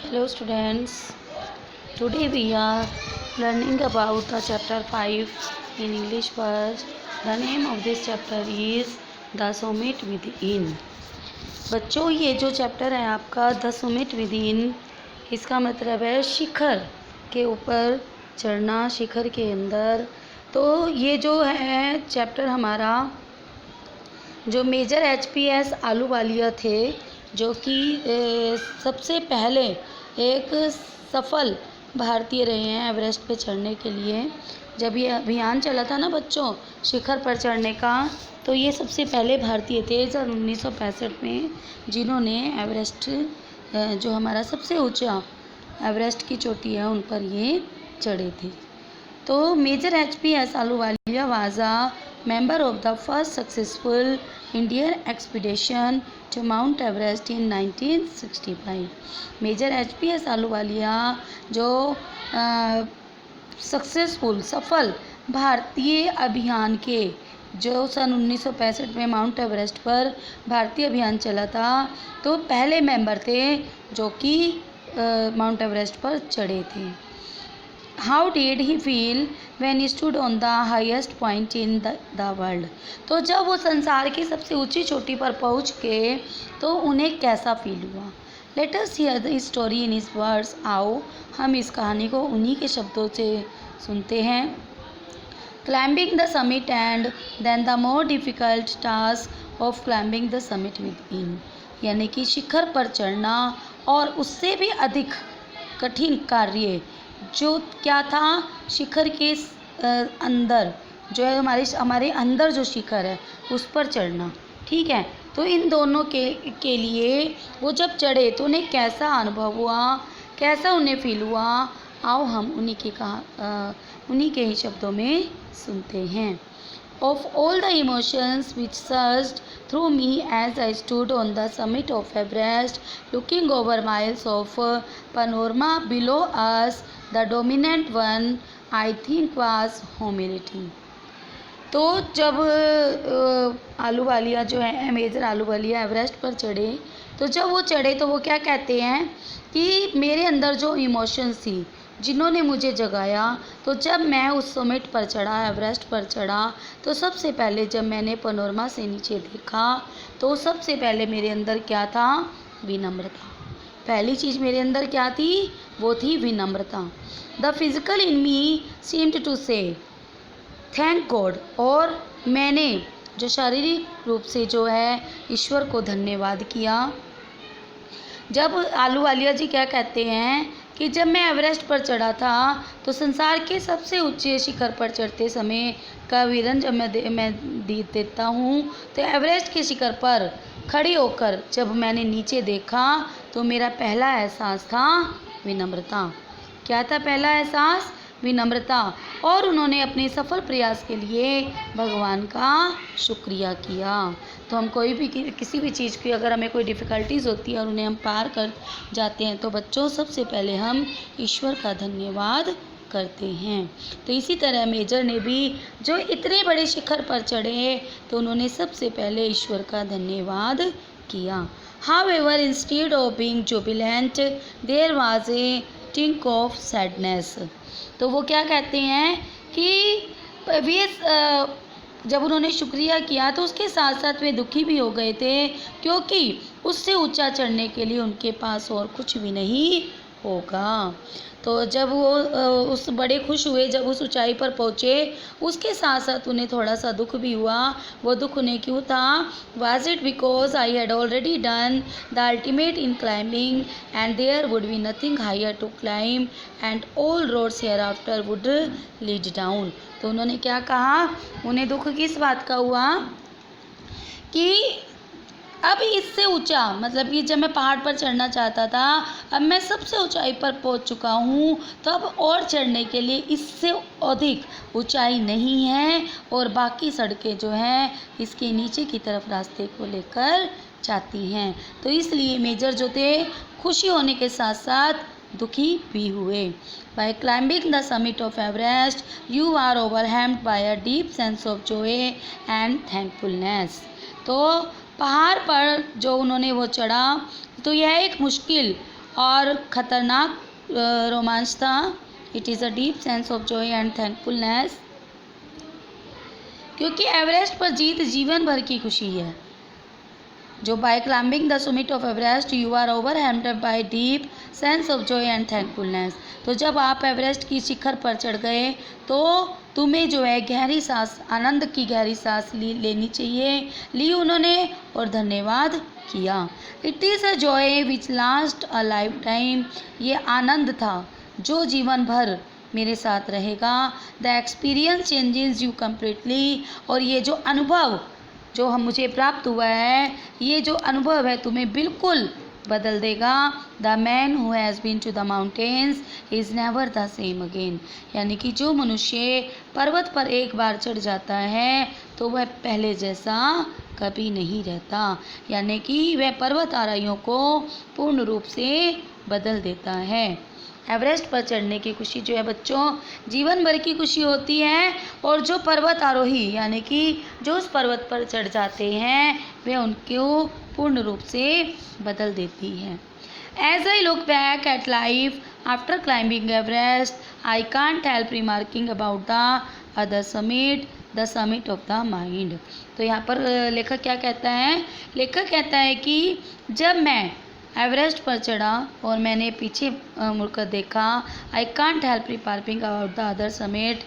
Hello students, today we are learning about the chapter 5 in English first. The name of this chapter is The Summit Within. बच्चों ये जो chapter है आपका the Sumit with in, इसका मतलब है शिखर के ऊपर चढ़ना, शिखर के अंदर। तो ये जो है चैप्टर हमारा, जो मेजर एचपीएस आलूवालिया थे, जो कि सबसे पहले एक सफल भारतीय रहे हैं एवरेस्ट पे चढ़ने के लिए। जब ये अभियान चला था ना बच्चों शिखर पर चढ़ने का, तो ये सबसे पहले भारतीय थे सन 1965 में, जिन्होंने एवरेस्ट, जो हमारा सबसे ऊंचा एवरेस्ट की चोटी है, उन पर ये चढ़े थे। तो major HPS Ahluwalia was a member of the first successful Indian expedition to Mount Everest in 1965. Major HPS Ahluwalia जो सफल भारतीय अभियान के, जो सन 1965 में माउंट एवरेस्ट पर भारतीय अभियान चला था, तो पहले मेंबर थे जो कि माउंट एवरेस्ट पर चढ़े थे। How did he feel when he stood on the highest point in the world? तो जब वो संसार की सबसे ऊंची चोटी पर पहुंच के, तो उन्हें कैसा फील हुआ। Let us hear the story in his words. आओ हम इस कहानी को उन्हीं के शब्दों से सुनते हैं। Climbing the summit and then the more difficult task of climbing the summit within. यानी कि शिखर पर चढ़ना और उससे भी अधिक कठिन कार्य जो क्या था, शिखर के अंदर जो है हमारे अंदर जो शिखर है उस पर चढ़ना। ठीक है, तो इन दोनों के लिए वो जब चढ़े तो उन्हें कैसा अनुभव हुआ, कैसा उन्हें फील हुआ, आओ हम उन्हीं के ही शब्दों में सुनते हैं। Of all the emotions which surged through me as I stood on the summit of Everest, looking over miles of panorama below us, the dominant one I think was humility. तो जब आलूवालिया जो है, मेजर आलूवालिया एवरेस्ट पर चढ़े, तो जब वो चढ़े तो वो क्या कहते हैं कि मेरे अंदर जो इमोशंस थी जिन्होंने मुझे जगाया, तो जब मैं उस समिट पर चढ़ा, एवरेस्ट पर चढ़ा, तो सबसे पहले जब मैंने पनोरमा से नीचे देखा, तो सबसे पहले मेरे अंदर क्या था, विनम्रता। पहली चीज़ मेरे अंदर क्या थी, वो थी विनम्रता। The physical in me seemed to say thank God, और मैंने जो शारीरिक रूप से जो है ईश्वर को धन्यवाद किया। जब आलूवालिया जी क्या कहते हैं कि जब मैं एवरेस्ट पर चढ़ा था, तो संसार के सबसे ऊंचे शिखर पर चढ़ते समय का विवरण जब मैं देता हूँ, तो एवरेस्ट के शिखर पर खड़ी होकर जब मैंने नीचे देखा, तो मेरा पहला एहसास था विनम्रता। क्या था पहला एहसास, विनम्रता। और उन्होंने अपने सफल प्रयास के लिए भगवान का शुक्रिया किया। तो हम कोई भी किसी भी चीज़ की अगर हमें कोई डिफ़िकल्टीज़ होती है और उन्हें हम पार कर जाते हैं, तो बच्चों सबसे पहले हम ईश्वर का धन्यवाद करते हैं। तो इसी तरह मेजर ने भी जो इतने बड़े शिखर पर चढ़े, तो उन्होंने सबसे पहले ईश्वर का धन्यवाद किया। However, instead of being jubilant, there was a tinge of sadness. तो वो क्या कहते हैं कि वे जब उन्होंने शुक्रिया किया, तो उसके साथ साथ वे दुखी भी हो गए थे, क्योंकि उससे ऊंचा चढ़ने के लिए उनके पास और कुछ भी नहीं होगा। तो जब वो उस बड़े खुश हुए जब उस ऊंचाई पर पहुँचे, उसके साथ साथ उन्हें थोड़ा सा दुख भी हुआ। वो दुख उन्हें क्यों था, was it because I had already done the ultimate in climbing and there would be nothing higher to climb and all roads hereafter would lead down. तो उन्होंने क्या कहा, उन्हें दुख किस बात का हुआ कि अब इससे ऊंचा, मतलब कि जब मैं पहाड़ पर चढ़ना चाहता था, अब मैं सबसे ऊंचाई पर पहुंच चुका हूं, तो अब और चढ़ने के लिए इससे अधिक ऊंचाई नहीं है, और बाकी सड़कें जो हैं इसके नीचे की तरफ रास्ते को लेकर जाती हैं। तो इसलिए मेजर जो थे खुशी होने के साथ साथ दुखी भी हुए। By climbing the summit of Everest you are overwhelmed by a deep sense of joy and thankfulness. तो पहाड़ पर जो उन्होंने वो चढ़ा, तो यह एक मुश्किल और ख़तरनाक रोमांच था। It is a deep sense of joy and thankfulness, क्योंकि एवरेस्ट पर जीत जीवन भर की खुशी है। जो by climbing the summit of Everest you are overwhelmed by deep sense of joy and thankfulness. तो जब आप एवरेस्ट की शिखर पर चढ़ गए तो तुम्हें जो है गहरी सांस, आनंद की गहरी सांस लेनी चाहिए, ली उन्होंने और धन्यवाद किया। It is a joy which last a life time. ये आनंद था जो जीवन भर मेरे साथ रहेगा। The experience changes you completely. और ये जो अनुभव जो मुझे प्राप्त हुआ है, ये जो अनुभव है तुम्हें बिल्कुल बदल देगा। The man who has been to the mountains is never the same again. यानी कि जो मनुष्य पर्वत पर एक बार चढ़ जाता है तो वह पहले जैसा कभी नहीं रहता। यानी कि वह पर्वत आरोहियों को पूर्ण रूप से बदल देता है। एवरेस्ट पर चढ़ने की खुशी जो है बच्चों जीवन भर की खुशी होती है, और जो पर्वत आरोही यानी कि जो उस पर्वत पर चढ़ जाते हैं वे उनको पूर्ण रूप से बदल देती है। As I look back at life after climbing Everest I can't help remarking about the other summit, the summit of the mind. तो यहाँ पर लेखक क्या कहता है? लेखक कहता है कि जब मैं एवरेस्ट पर चढ़ा और मैंने पीछे मुड़कर देखा, I can't help remarking about the other summit,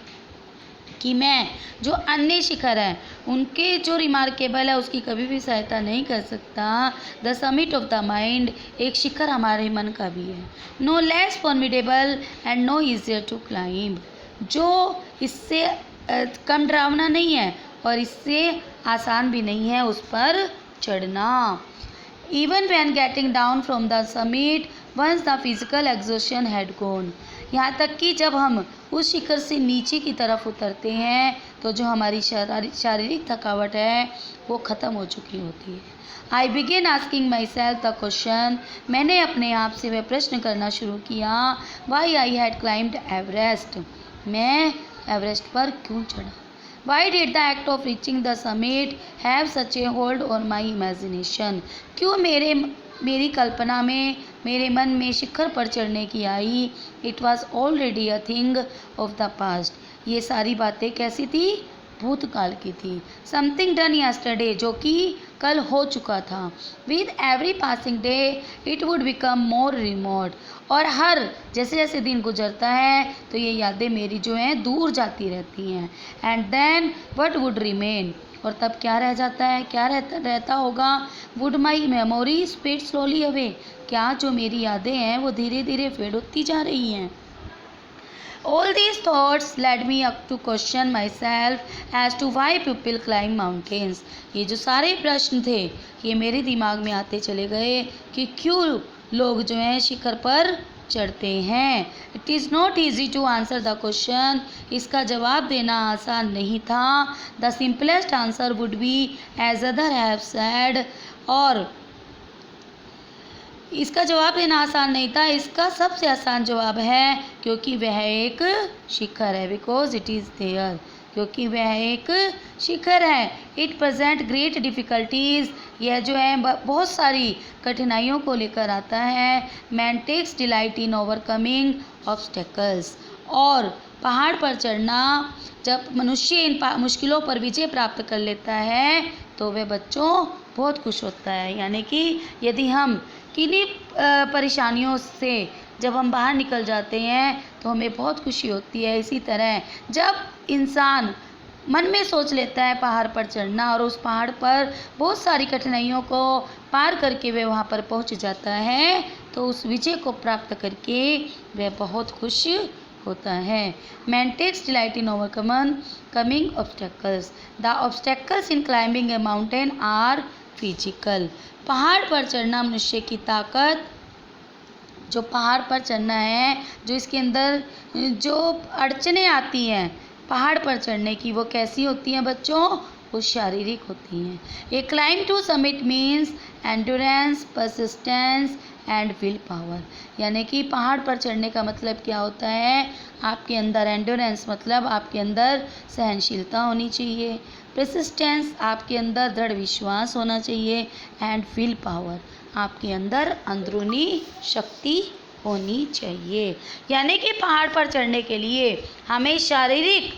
कि मैं जो अन्य शिखर हैं उनके जो रिमार्केबल है उसकी कभी भी सहायता नहीं कर सकता। The summit of the mind, एक शिखर हमारे मन का भी है। No less formidable and no easier to climb, जो इससे कम डरावना नहीं है और इससे आसान भी नहीं है उस पर चढ़ना। Even when getting down from the summit, once the physical exhaustion had gone, यहाँ तक कि जब हम उस शिखर से नीचे की तरफ उतरते हैं तो जो हमारी शारीरिक थकावट है वो ख़त्म हो चुकी होती है। I begin asking myself the question, मैंने अपने आप से वह प्रश्न करना शुरू किया, why I had climbed Everest, मैं एवरेस्ट पर क्यों चढ़ा। Why did the act of reaching the summit have such a hold on my imagination? क्यों मेरी कल्पना में, मेरे मन में शिखर पर चढ़ने की आई। It was already a thing of the past. ये सारी बातें कैसी थी? भूतकाल की थी। Something done yesterday, जो कि कल हो चुका था। With every passing day, it would become more remote. और हर जैसे जैसे दिन गुजरता है तो ये यादें मेरी जो हैं दूर जाती रहती हैं। And then what would remain, और तब क्या रह जाता है, क्या रहता होगा। Would my memories fade slowly away, क्या जो मेरी यादें हैं वो धीरे धीरे फेड होती जा रही हैं। All these thoughts led me up to question myself as to why people climb mountains. ये जो सारे प्रश्न थे ये मेरे दिमाग में आते चले गए कि क्यों लोग जो हैं शिखर पर चढ़ते हैं। It is not easy to answer the question. इसका जवाब देना आसान नहीं था। The simplest answer would be as others have said. और इसका जवाब देना आसान नहीं था, इसका सबसे आसान जवाब है क्योंकि वह एक शिखर है। बिकॉज इट इज़ देयर, क्योंकि वह एक शिखर है। इट प्रेजेंट ग्रेट डिफ़िकल्टीज़, यह जो है बहुत सारी कठिनाइयों को लेकर आता है। Man takes delight in overcoming obstacles, और पहाड़ पर चढ़ना, जब मनुष्य इन मुश्किलों पर विजय प्राप्त कर लेता है तो वह बच्चों बहुत खुश होता है। यानी कि यदि हम किन्हीं परेशानियों से जब हम बाहर निकल जाते हैं तो हमें बहुत खुशी होती है। इसी तरह जब इंसान मन में सोच लेता है पहाड़ पर चढ़ना और उस पहाड़ पर बहुत सारी कठिनाइयों को पार करके वह वहाँ पर पहुँच जाता है तो उस विजय को प्राप्त करके वह बहुत खुश होता है। Man takes delight in overcoming obstacles. The obstacles in climbing a mountain are physical. पहाड़ पर चढ़ना मनुष्य की ताकत, जो पहाड़ पर चढ़ना है, जो इसके अंदर जो अड़चनें आती हैं पहाड़ पर चढ़ने की, वो कैसी होती हैं बच्चों? वो शारीरिक होती हैं। A climb to summit means endurance, persistence and will power. यानी कि पहाड़ पर चढ़ने का मतलब क्या होता है? आपके अंदर एंड्योरेंस मतलब आपके अंदर सहनशीलता होनी चाहिए, परसिस्टेंस आपके अंदर दृढ़ विश्वास होना चाहिए, एंड विल पावर आपके अंदर अंदरूनी शक्ति होनी चाहिए। यानी कि पहाड़ पर चढ़ने के लिए हमें शारीरिक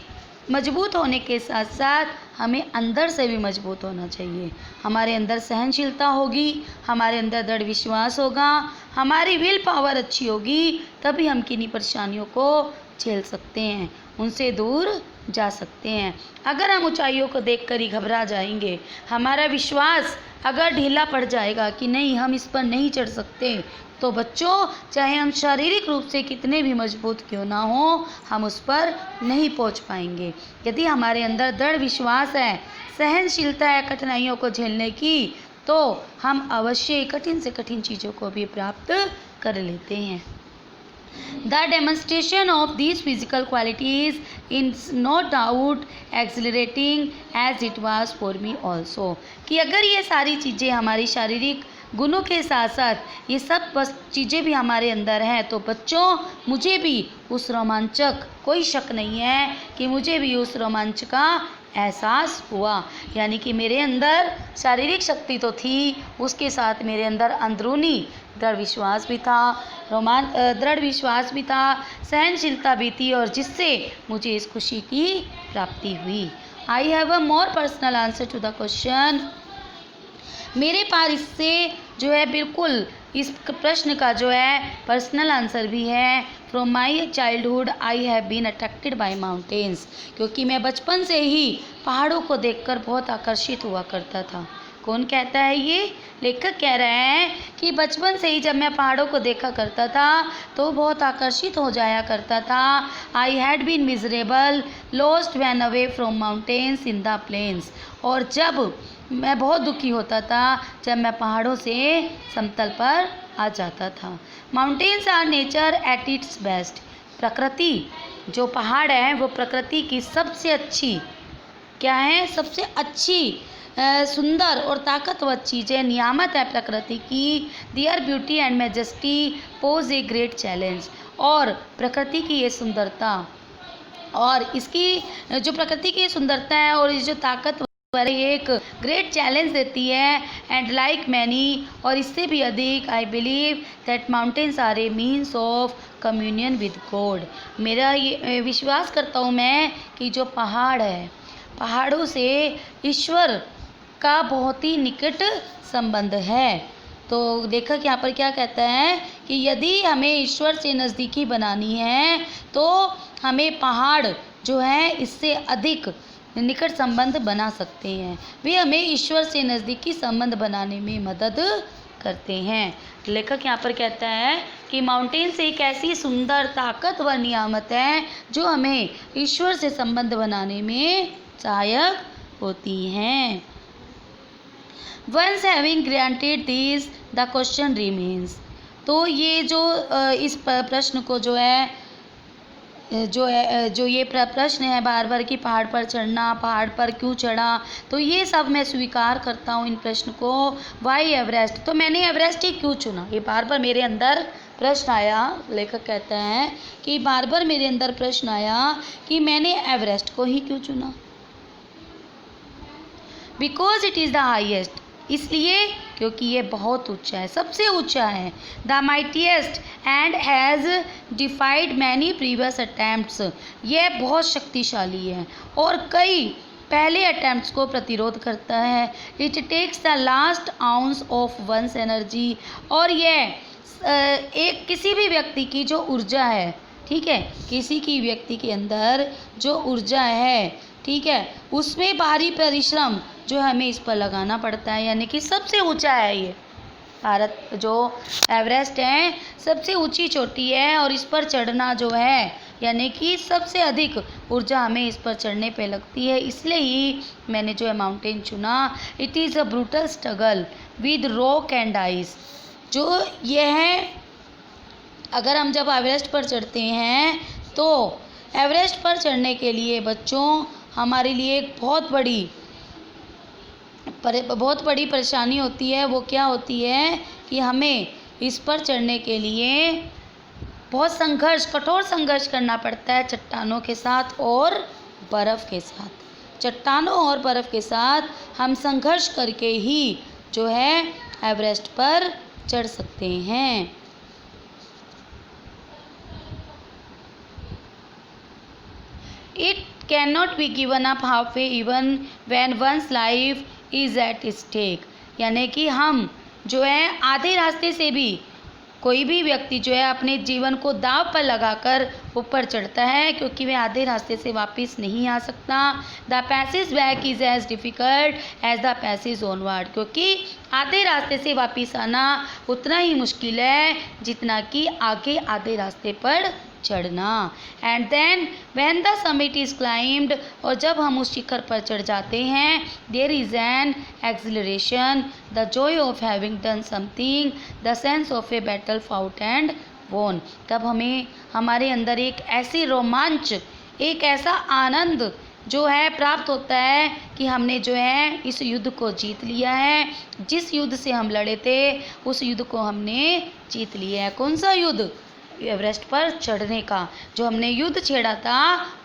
मजबूत होने के साथ साथ हमें अंदर से भी मजबूत होना चाहिए। हमारे अंदर सहनशीलता होगी, हमारे अंदर दृढ़ विश्वास होगा, हमारी विल पावर अच्छी होगी, तभी हम किन्हीं परेशानियों को झेल सकते हैं, उनसे दूर जा सकते हैं। अगर हम ऊंचाइयों को देखकर ही घबरा जाएंगे, हमारा विश्वास अगर ढीला पड़ जाएगा कि नहीं हम इस पर नहीं चढ़ सकते, तो बच्चों चाहे हम शारीरिक रूप से कितने भी मजबूत क्यों ना हो, हम उस पर नहीं पहुंच पाएंगे। यदि हमारे अंदर दृढ़ विश्वास है, सहनशीलता है कठिनाइयों को झेलने की, तो हम अवश्य कठिन से कठिन चीज़ों को भी प्राप्त कर लेते हैं। The demonstration of these physical qualities is no doubt exhilarating as it was for me also। कि अगर ये सारी चीज़ें हमारी शारीरिक गुणों के साथ साथ ये सब बस चीज़ें भी हमारे अंदर हैं, तो बच्चों मुझे भी उस रोमांचक, कोई शक नहीं है कि मुझे भी उस रोमांच का एहसास हुआ। यानी कि मेरे अंदर शारीरिक शक्ति तो थी, उसके साथ मेरे अंदर अंदरूनी दृढ़ विश्वास भी था, दृढ़ विश्वास भी था, सहनशीलता भी थी, और जिससे मुझे इस खुशी की प्राप्ति हुई। I have a more personal answer to the question. मेरे पास इससे जो है बिल्कुल इस प्रश्न का जो है पर्सनल आंसर भी है। From my childhood I have been attracted by mountains. क्योंकि मैं बचपन से ही पहाड़ों को देखकर बहुत आकर्षित हुआ करता था। कौन कहता है ये? लेखक कह रहे हैं कि बचपन से ही जब मैं पहाड़ों को देखा करता था तो बहुत आकर्षित हो जाया करता था। I had been miserable lost when away from mountains in the plains. और जब मैं बहुत दुखी होता था जब मैं पहाड़ों से समतल पर आ जाता था। Mountains are nature at its best. प्रकृति, जो पहाड़ है वो प्रकृति की सबसे अच्छी क्या है? सबसे अच्छी सुंदर और ताकतवर चीज़ें, नियामत है प्रकृति की। Their beauty and majesty pose a great challenge. और प्रकृति की ये सुंदरता और इसकी जो प्रकृति की सुंदरता है और ये जो ताकत एक ग्रेट चैलेंज देती है। एंड लाइक मैनी, और इससे भी अधिक, I believe that mountains are a means of communion with God. मेरा ये विश्वास करता हूँ मैं कि जो पहाड़ है, पहाड़ों से ईश्वर का बहुत ही निकट संबंध है। तो लेखक यहाँ पर क्या कहता है कि यदि हमें ईश्वर से नज़दीकी बनानी है तो हमें पहाड़ जो है इससे अधिक निकट संबंध बना सकते हैं। वे हमें ईश्वर से नज़दीकी संबंध बनाने में मदद करते हैं। लेखक यहाँ पर कहता है कि माउंटेन्स एक ऐसी सुंदर ताकतवर नियामत है जो हमें ईश्वर से संबंध बनाने में सहायक होती हैं। Once having granted this, the question remains। तो ये जो इस प्रश्न को जो ये प्रश्न है बार बार कि पहाड़ पर चढ़ना, पहाड़ पर क्यों चढ़ा, तो ये सब मैं स्वीकार करता हूँ इन प्रश्न को। वाई एवरेस्ट, तो मैंने एवरेस्ट ही क्यों चुना? ये बार बार मेरे अंदर प्रश्न आया। लेखक कहते हैं कि बार बार मेरे अंदर प्रश्न आया कि मैंने एवरेस्ट को ही क्यों चुना। Because it is the highest, इसलिए क्योंकि ये बहुत ऊंचा है, सबसे ऊंचा है। The mightiest and has डिफाइड many previous attempts, यह बहुत शक्तिशाली है और कई पहले अटैम्प्ट्स को प्रतिरोध करता है। It takes the last ounce of one's energy, और यह एक किसी भी व्यक्ति की जो ऊर्जा है, ठीक है, किसी की व्यक्ति के अंदर जो ऊर्जा है, ठीक है, उसमें भारी परिश्रम जो हमें इस पर लगाना पड़ता है। यानी कि सबसे ऊंचा है ये भारत, जो एवरेस्ट है सबसे ऊंची चोटी है और इस पर चढ़ना जो है यानी कि सबसे अधिक ऊर्जा हमें इस पर चढ़ने पे लगती है। इसलिए ही मैंने जो है माउंटेन चुना। It is a brutal struggle with rock and ice. जो ये है, अगर हम जब एवरेस्ट पर चढ़ते हैं तो एवरेस्ट पर चढ़ने के लिए बच्चों हमारे लिए एक बहुत बड़ी परेशानी होती है। वो क्या होती है कि हमें इस पर चढ़ने के लिए बहुत कठोर संघर्ष करना पड़ता है चट्टानों के साथ और बर्फ़ के साथ। चट्टानों और बर्फ़ के साथ हम संघर्ष करके ही जो है एवरेस्ट पर चढ़ सकते हैं। It cannot be given up halfway even when one's life is at stake। यानी कि हम जो है आधे रास्ते से भी कोई भी व्यक्ति जो है अपने जीवन को दांव पर लगाकर ऊपर चढ़ता है, क्योंकि वह आधे रास्ते से वापस नहीं आ सकता। The passage back is as difficult as the passage onward. क्योंकि आधे रास्ते से वापस आना उतना ही मुश्किल है जितना कि आगे आधे रास्ते पर चढ़ना। And then when the summit is climbed, और जब हम उस शिखर पर चढ़ जाते हैं, there is an exhilaration, the joy of having done something, the sense of a battle fought and won. तब हमें हमारे अंदर एक ऐसी रोमांच, एक ऐसा आनंद जो है प्राप्त होता है कि हमने जो है इस युद्ध को जीत लिया है। जिस युद्ध से हम लड़े थे उस युद्ध को हमने जीत लिया है। कौन सा युद्ध? एवरेस्ट पर चढ़ने का। जो हमने युद्ध छेड़ा था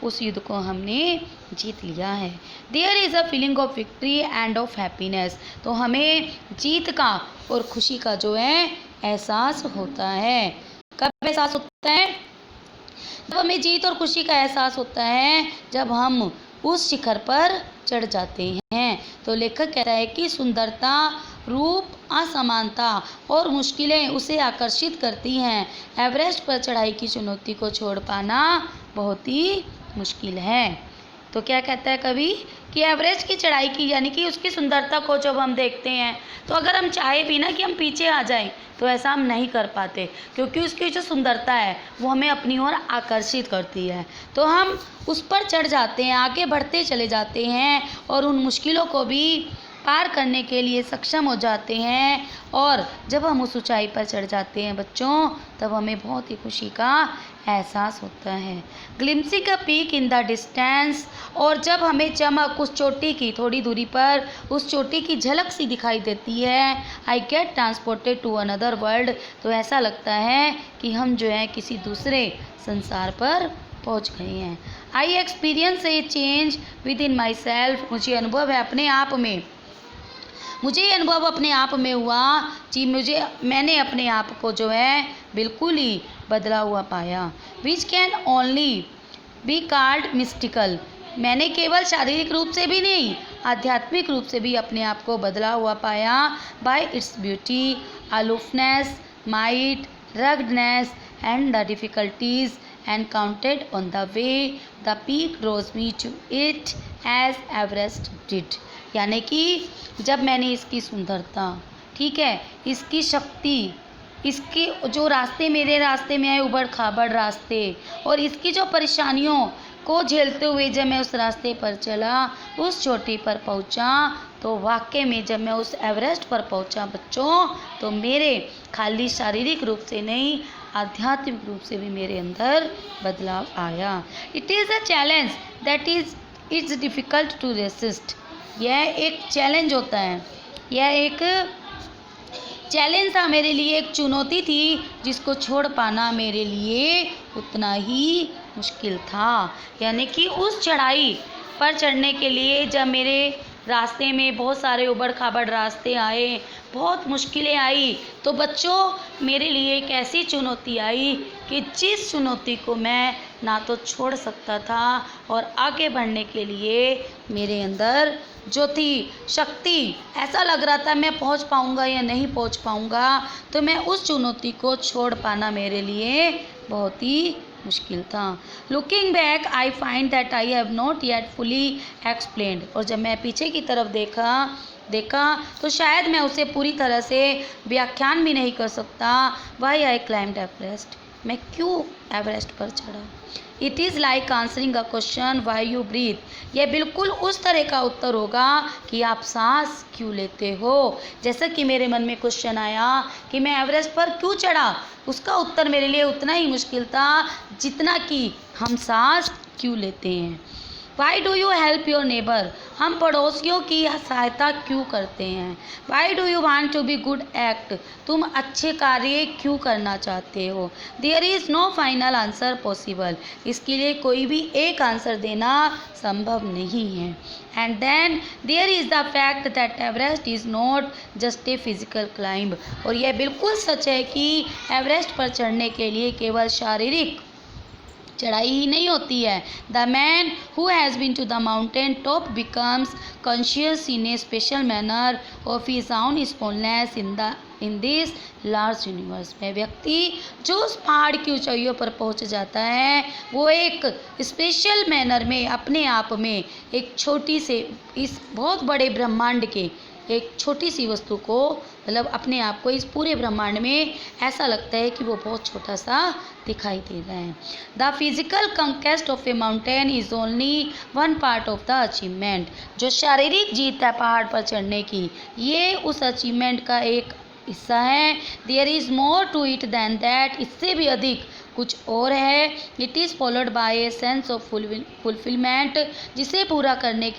उस युद्ध को हमने जीत लिया है। There is a feeling of victory and of happiness. तो हमें जीत का और खुशी का जो है एहसास होता है। कब एहसास होता है? जब हमें जीत और खुशी का एहसास होता है जब हम उस शिखर पर चढ़ जाते हैं। तो लेखक कहता है कि सुंदरता, रूप, असमानता और मुश्किलें उसे आकर्षित करती हैं। एवरेस्ट पर चढ़ाई की चुनौती को छोड़ पाना बहुत ही मुश्किल है। तो क्या कहता है कवि कि एवरेस्ट की चढ़ाई की यानी कि उसकी सुंदरता को जब हम देखते हैं तो अगर हम चाहे भी ना कि हम पीछे आ जाएं तो ऐसा हम नहीं कर पाते, क्योंकि उसकी जो सुंदरता है वो हमें अपनी ओर आकर्षित करती है। तो हम उस पर चढ़ जाते हैं, आगे बढ़ते चले जाते हैं और उन मुश्किलों को भी पार करने के लिए सक्षम हो जाते हैं। और जब हम उस ऊंचाई पर चढ़ जाते हैं बच्चों, तब हमें बहुत ही खुशी का एहसास होता है। Glimpsing a peak in the distance, और जब हमें चमक उस चोटी की थोड़ी दूरी पर उस चोटी की झलक सी दिखाई देती है, I get transported to another world, तो ऐसा लगता है कि हम जो है किसी दूसरे संसार पर पहुंच गए हैं। I experience A change with in my self, मुझे अनुभव है अपने आप में, मुझे ये अनुभव अपने आप में हुआ कि मैंने अपने आप को जो है बिल्कुल ही बदला हुआ पाया। Which can only be called mystical, मैंने केवल शारीरिक रूप से भी नहीं आध्यात्मिक रूप से भी अपने आप को बदला हुआ पाया। By its beauty, aloofness, might, ruggedness and the difficulties encountered on the way, the peak draws me to it as Everest did. यानी कि जब मैंने इसकी सुंदरता, ठीक है, इसकी शक्ति, इसके जो रास्ते मेरे रास्ते में आए उबड़ खाबड़ रास्ते, और इसकी जो परेशानियों को झेलते हुए जब मैं उस रास्ते पर चला, उस चोटी पर पहुंचा, तो वाकई में जब मैं उस एवरेस्ट पर पहुंचा बच्चों, तो मेरे खाली शारीरिक रूप से नहीं आध्यात्मिक रूप से भी मेरे अंदर बदलाव आया। It is a challenge that is it's difficult to resist. यह एक चैलेंज होता है, यह एक चैलेंज था मेरे लिए, एक चुनौती थी जिसको छोड़ पाना मेरे लिए उतना ही मुश्किल था। यानी कि उस चढ़ाई पर चढ़ने के लिए जब मेरे रास्ते में बहुत सारे उबड़ खाबड़ रास्ते आए, बहुत मुश्किलें आई, तो बच्चों मेरे लिए एक ऐसी चुनौती आई कि जिस चुनौती को मैं ना तो छोड़ सकता था और आगे बढ़ने के लिए मेरे अंदर जो थी शक्ति, ऐसा लग रहा था मैं पहुंच पाऊंगा या नहीं पहुंच पाऊंगा, तो मैं उस चुनौती को छोड़ पाना मेरे लिए बहुत ही मुश्किल था। Looking back I find that I have not yet fully explained, और जब मैं पीछे की तरफ देखा तो शायद मैं उसे पूरी तरह से व्याख्यान भी नहीं कर सकता। वाई आई क्लाइम्ड एवरेस्ट, मैं क्यों एवरेस्ट पर चढ़ा। It is like answering a question why you breathe, यह बिल्कुल उस तरह का उत्तर होगा कि आप सांस क्यों लेते हो। जैसा कि मेरे मन में क्वेश्चन आया कि मैं एवरेस्ट पर क्यों चढ़ा, उसका उत्तर मेरे लिए उतना ही मुश्किल था जितना कि हम सांस क्यों लेते हैं। Why do you help your neighbour, हम पड़ोसियों की सहायता क्यों करते हैं। Why do you want to be good act, तुम अच्छे कार्य क्यों करना चाहते हो। There is no final answer possible, इसके लिए कोई भी एक आंसर देना संभव नहीं है। And then there is the fact that Everest is not just a physical climb, और यह बिल्कुल सच है कि एवरेस्ट पर चढ़ने के लिए केवल शारीरिक चढ़ाई ही नहीं होती है। The man who has been to the mountain top becomes conscious in a special manner of his own smallness in this large universe. वह व्यक्ति जो उस पहाड़ की ऊंचाइयों पर पहुंच जाता है, वो एक स्पेशल मैनर में अपने आप में एक छोटी से इस बहुत बड़े ब्रह्मांड के एक छोटी सी वस्तु को, मतलब अपने आप को इस पूरे ब्रह्मांड में ऐसा लगता है कि वो बहुत छोटा सा दिखाई दे रहा है। The physical conquest of a mountain is only one part of the achievement, जो शारीरिक जीत है पहाड़ पर चढ़ने की, ये उस अचीवमेंट का एक हिस्सा है। There is more to it than that, इससे भी अधिक कुछ और है। It is followed by a sense of fulfilment, जिसे पूरा करने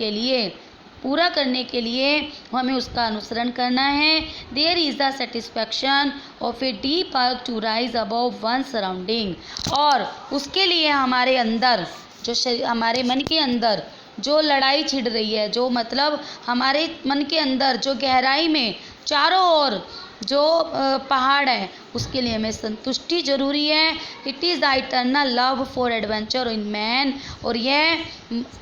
के लिए हमें उसका अनुसरण करना है। There is the satisfaction of a deep earth to rise above one surrounding, और उसके लिए हमारे अंदर हमारे मन के अंदर जो लड़ाई छिड़ रही है, जो मतलब हमारे मन के अंदर जो गहराई में चारों ओर जो पहाड़ है, उसके लिए हमें संतुष्टि जरूरी है। It is the eternal love for adventure in man, और यह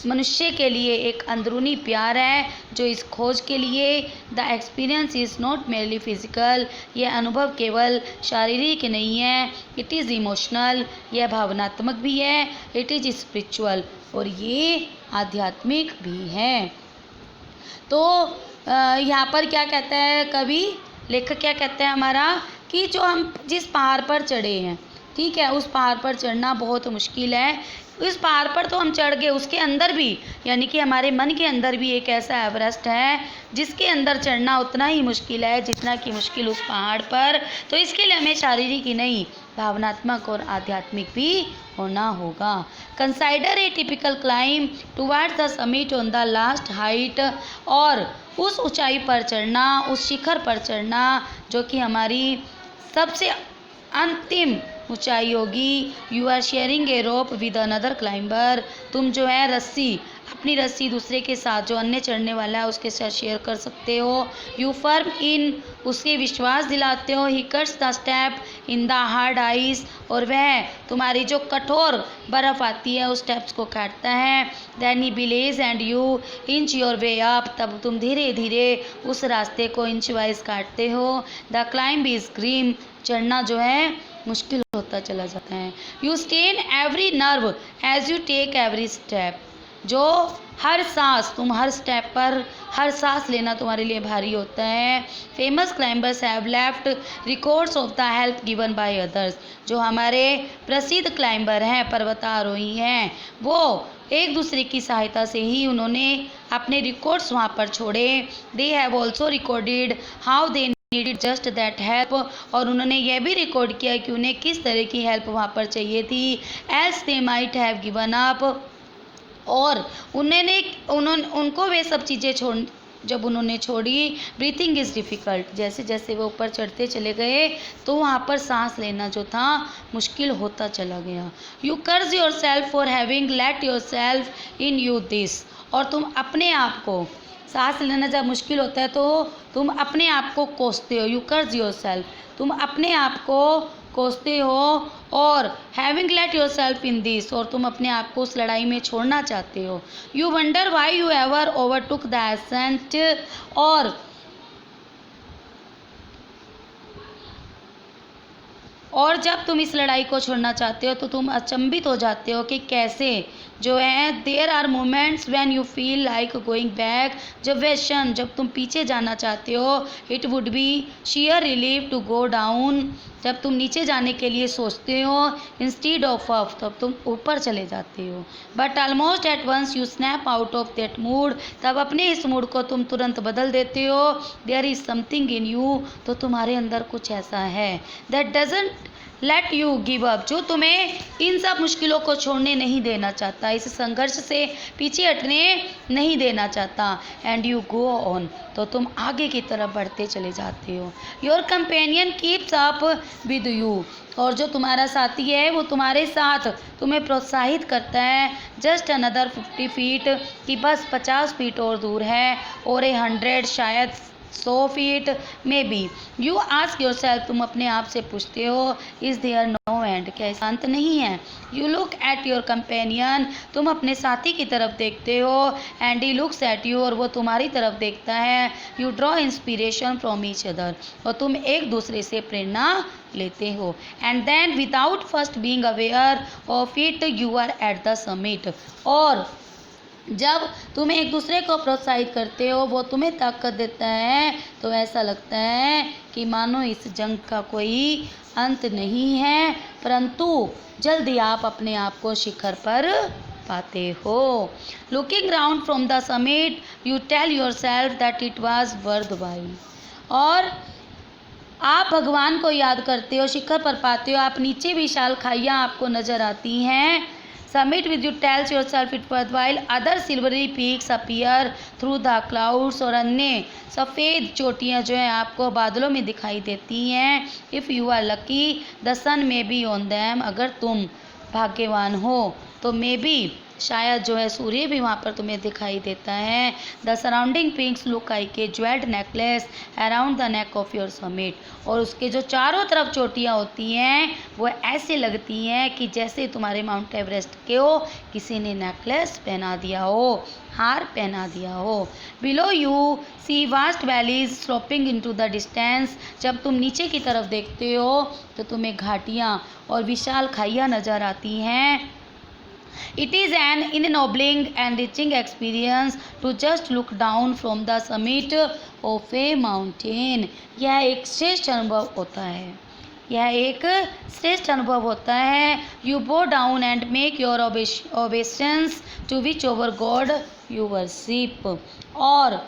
मनुष्य के लिए एक अंदरूनी प्यार है जो इस खोज के लिए। The experience is not merely physical, यह अनुभव केवल शारीरिक नहीं है। इट इज़ इमोशनल, यह भावनात्मक भी है। इट इज़ स्पिरिचुअल, और ये आध्यात्मिक भी है। तो यहाँ पर क्या कहता है कवि, लेखक क्या कहते हैं हमारा, कि जो हम जिस पहाड़ पर चढ़े हैं, ठीक है, उस पहाड़ पर चढ़ना बहुत मुश्किल है। इस पहाड़ पर तो हम चढ़ गए, उसके अंदर भी यानी कि हमारे मन के अंदर भी एक ऐसा एवरेस्ट है जिसके अंदर चढ़ना उतना ही मुश्किल है जितना कि मुश्किल उस पहाड़ पर। तो इसके लिए हमें शारीरिक ही नहीं, भावनात्मक और आध्यात्मिक भी होना होगा। Consider A typical climb towards the summit on the last height, और उस ऊंचाई पर चढ़ना, उस शिखर पर चढ़ना जो कि हमारी सबसे अंतिम ऊंचाई होगी। You are sharing a rope with another climber, तुम जो है अपनी रस्सी दूसरे के साथ, जो अन्य चढ़ने वाला है उसके साथ शेयर कर सकते हो। यू फर्म इन, उसके विश्वास दिलाते हो। ही cuts the step in the hard ice, और वह तुम्हारी जो कठोर बर्फ़ आती है उस स्टेप्स को काटता है। Then he believes and you inch your way up, तब तुम धीरे धीरे उस रास्ते को इंच वाइज काटते हो। द क्लाइंब इज ग्रीम, चढ़ना जो है मुश्किल होता चला जाता है। You strain every nerve as you take every step, जो हर सांस, तुम हर स्टेप पर हर सांस लेना तुम्हारे लिए भारी होता है। Famous climbers have left records of the help given by others, जो हमारे प्रसिद्ध क्लाइंबर हैं, पर्वतारोही हैं, वो एक दूसरे की सहायता से ही उन्होंने अपने रिकॉर्ड्स वहाँ पर छोड़े। They have also recorded how they needed just that help, और उन्होंने यह भी रिकॉर्ड किया कि उन्हें किस तरह की हेल्प वहाँ पर चाहिए थी। Else they might have given up, और उनको वे सब चीज़ें जब उन्होंने छोड़ी। ब्रीथिंग इज़ डिफ़िकल्ट, जैसे जैसे वो ऊपर चढ़ते चले गए तो वहाँ पर सांस लेना जो था मुश्किल होता चला गया। यू कर्ज your self for having let your self in you this, और तुम अपने आप को, सांस लेना जब मुश्किल होता है तो तुम अपने आप को कोसते हो। यू कर्ज योर सेल्फ, तुम अपने आप को कोसते हो। और having let your self in this, और तुम अपने आप को उस लड़ाई में छोड़ना चाहते हो। You wonder why you ever overtook the ascent, और जब तुम इस लड़ाई को छोड़ना चाहते हो तो तुम अचंभित हो जाते हो कि कैसे जो है। There are moments when you feel like going back, जब वह क्षण जब तुम पीछे जाना चाहते हो। It would be sheer relief to go down, जब तुम नीचे जाने के लिए सोचते हो इंस्टीड ऑफ अप, तब तुम ऊपर चले जाते हो। But almost at once you snap out of that mood, तब अपने इस मूड को तुम तुरंत बदल देते हो। There is something in you, तो तुम्हारे अंदर कुछ ऐसा है that doesn't let you give up, जो तुम्हें इन सब मुश्किलों को छोड़ने नहीं देना चाहता, इस संघर्ष से पीछे हटने नहीं देना चाहता। एंड यू गो ऑन, तो तुम आगे की तरफ बढ़ते चले जाते हो। Your companion keeps up with you, और जो तुम्हारा साथी है वो तुम्हारे साथ तुम्हें प्रोत्साहित करता है। जस्ट अनदर 50 फीट, कि बस 50 फीट और दूर है, और 100, शायद 100 फीट में बी। यू आस्क योर सेल्फ, तुम अपने आप से पूछते हो, इज देयर नो एंड, क्या इस अंत नहीं है। You look at your companion, तुम अपने साथी की तरफ देखते हो, and he looks at you, और वो तुम्हारी तरफ देखता है। You draw inspiration from each other, और तुम एक दूसरे से प्रेरणा लेते हो। And then without first being aware of it you are at the summit, और जब तुम एक दूसरे को प्रोत्साहित करते हो, वो तुम्हें ताकत देता है, तो ऐसा लगता है कि मानो इस जंग का कोई अंत नहीं है, परंतु जल्दी आप अपने आप को शिखर पर पाते हो। Looking round from the summit you tell yourself that it was worthwhile, और आप भगवान को याद करते हो, शिखर पर पाते हो, आप नीचे विशाल खाइयाँ आपको नजर आती हैं। Summit with you tells yourself it worthwhile. Other silvery peaks appear through the clouds, और अन्य सफ़ेद चोटियाँ जो हैं आपको बादलों में दिखाई देती हैं। If you are lucky, the sun may be on them. अगर तुम भाग्यवान हो तो मे बी शायद जो है सूर्य भी वहाँ पर तुम्हें दिखाई देता है। The surrounding पिंक्स look like a jewelled necklace around the neck of your summit, और उसके जो चारों तरफ चोटियाँ होती हैं वो ऐसे लगती हैं कि जैसे तुम्हारे माउंट एवरेस्ट के हो किसी ने नेकलेस पहना दिया हो, हार पहना दिया हो। Below you see vast valleys sloping into the distance, जब तुम नीचे की तरफ देखते हो तो तुम्हें घाटियाँ और विशाल खाइयाँ नज़र आती हैं। It is an ennobling and enriching experience to just look down from the summit of a mountain. यह एक श्रेष्ठ अनुभव होता है, यह एक श्रेष्ठ अनुभव होता है। You bow down and make your obeisance to whichever God you worship, और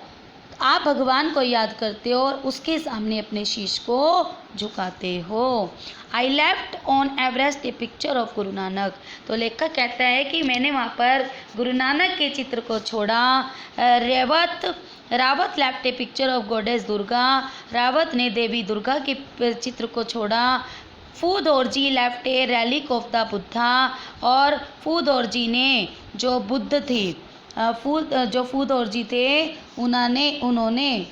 आप भगवान को याद करते हो और उसके सामने अपने शीश को झुकाते हो। I left on Everest A picture of Guru Nanak, तो लेखक कहता है कि मैंने वहाँ पर गुरु नानक के चित्र को छोड़ा। Rawat left a picture of goddess Durga, Rawat ने देवी दुर्गा के चित्र को छोड़ा। Phu Dorji left a relic of the Buddha, और फूदौरजी ने जो बुद्ध थी फूदौरजी थे उन्होंने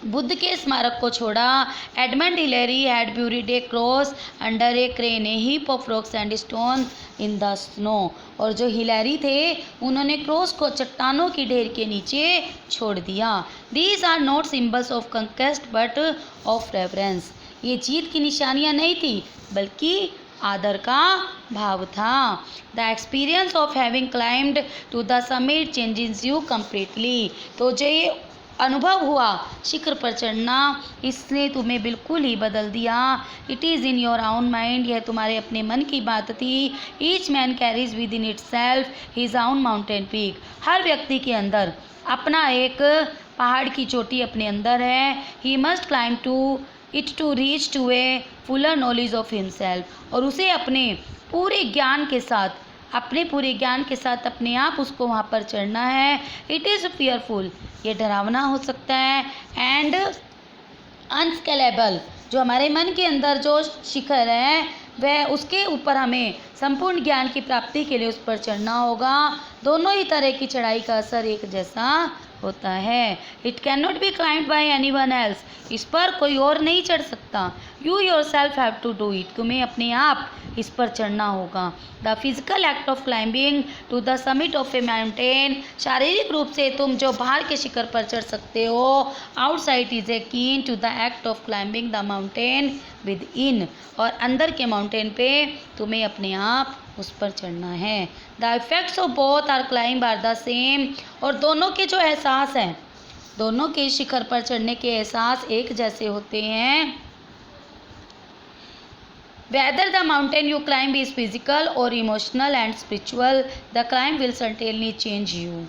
बुद्ध के स्मारक को छोड़ा। Edmund Hillary had buried A cross under A crane A heap of rocks and stone in the snow, और जो हिलेरी थे उन्होंने क्रॉस को चट्टानों की ढेर के नीचे छोड़ दिया। These are not symbols of conquest but of reverence, ये जीत की निशानियाँ नहीं थी बल्कि आदर का भाव था। The experience of having climbed to the summit changes you completely, तो जो ये अनुभव हुआ शिखर पर चढ़ना, इसने तुम्हें बिल्कुल ही बदल दिया। It is in your own mind, यह तुम्हारे अपने मन की बात थी। Each man carries within itself his own mountain peak, हर व्यक्ति के अंदर अपना एक पहाड़ की चोटी अपने अंदर है। He must climb to it to reach to a fuller knowledge of himself, और उसे अपने पूरे ज्ञान के साथ अपने आप उसको वहाँ पर चढ़ना है। इट इज़ फियरफुल, ये डरावना हो सकता है। एंड अनस्केलेबल, जो हमारे मन के अंदर जो शिखर है वह उसके ऊपर हमें संपूर्ण ज्ञान की प्राप्ति के लिए उस पर चढ़ना होगा। दोनों ही तरह की चढ़ाई का असर एक जैसा होता है। It can not be climbed by anyone else, इस पर कोई और नहीं चढ़ सकता। You yourself have to do it, तुम्हें अपने आप इस पर चढ़ना होगा। The physical act of climbing to the summit of a mountain, शारीरिक रूप से तुम जो बाहर के शिखर पर चढ़ सकते हो। Outside is akin to the act of climbing the mountain within, और अंदर के माउंटेन पे तुम्हें अपने आप उस पर चढ़ना है। The effects of both are climb are the same, और दोनों के जो एहसास हैं, दोनों के शिखर पर चढ़ने के एहसास एक जैसे होते हैं। Whether the mountain you climb is physical or emotional and spiritual, the climb will certainly change you.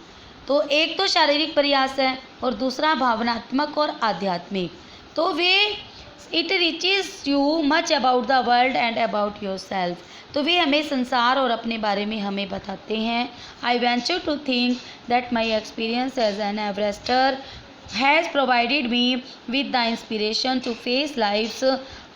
तो एक तो शारीरिक प्रयास है और दूसरा भावनात्मक और आध्यात्मिक, तो way it reaches you much about the world and about your self. तो वे हमें संसार और अपने बारे में हमें बताते हैं। I venture to think that my experience as an Everester has provided me with the inspiration to face life's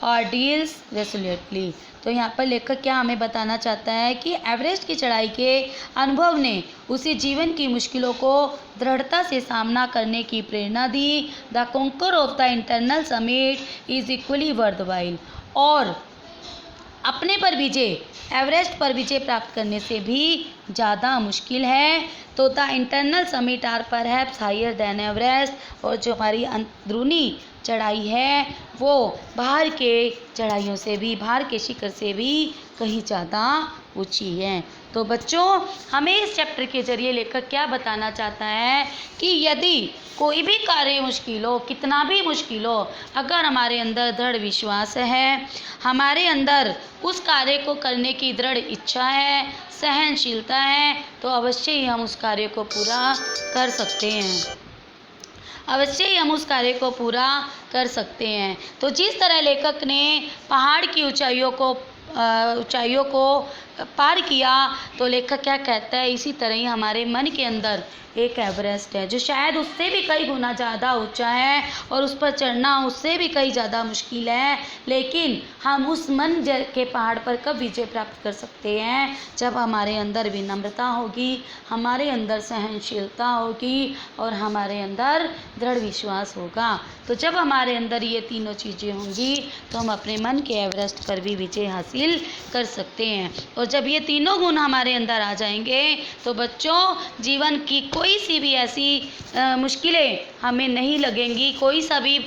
ordeals resolutely. तो यहाँ पर लेखक क्या हमें बताना चाहता है कि एवरेस्ट की चढ़ाई के अनुभव ने उसे जीवन की मुश्किलों को दृढ़ता से सामना करने की प्रेरणा दी। The conquer of the internal summit is equally worthwhile. और अपने पर विजय एवरेस्ट पर विजय प्राप्त करने से भी ज़्यादा मुश्किल है। तो the internal summit are perhaps higher than Everest. और जो हमारी अंदरूनी चढ़ाई है वो बाहर के चढ़ाइयों से भी, बाहर के शिखर से भी कहीं ज़्यादा ऊंची है। तो बच्चों, हमें इस चैप्टर के जरिए लेखक क्या बताना चाहता है कि यदि कोई भी कार्य मुश्किल हो, कितना भी मुश्किल हो, अगर हमारे अंदर दृढ़ विश्वास है, हमारे अंदर उस कार्य को करने की दृढ़ इच्छा है, सहनशीलता है, तो अवश्य ही हम उस कार्य को पूरा कर सकते हैं। अवश्य ही हम उस कार्य को पूरा कर सकते हैं। तो जिस तरह लेखक ने पहाड़ की ऊंचाइयों को पार किया, तो लेखक क्या कहता है, इसी तरह ही हमारे मन के अंदर एक एवरेस्ट है जो शायद उससे भी कई गुना ज़्यादा ऊंचा है और उस पर चढ़ना उससे भी कई ज़्यादा मुश्किल है। लेकिन हम उस मन के पहाड़ पर कब विजय प्राप्त कर सकते हैं, जब हमारे अंदर विनम्रता होगी, हमारे अंदर सहनशीलता होगी और हमारे अंदर दृढ़ विश्वास होगा। तो जब हमारे अंदर ये तीनों चीज़ें होंगी तो हम अपने मन के एवरेस्ट पर भी विजय हासिल कर सकते हैं। और जब ये तीनों गुण हमारे अंदर आ जाएंगे तो बच्चों, जीवन की कोई सी भी ऐसी मुश्किलें हमें नहीं लगेंगी। कोई सा भी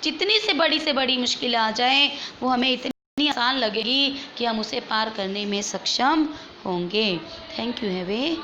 जितनी से बड़ी मुश्किलें आ जाएं वो हमें इतनी आसान लगेगी कि हम उसे पार करने में सक्षम होंगे। Thank you. Have a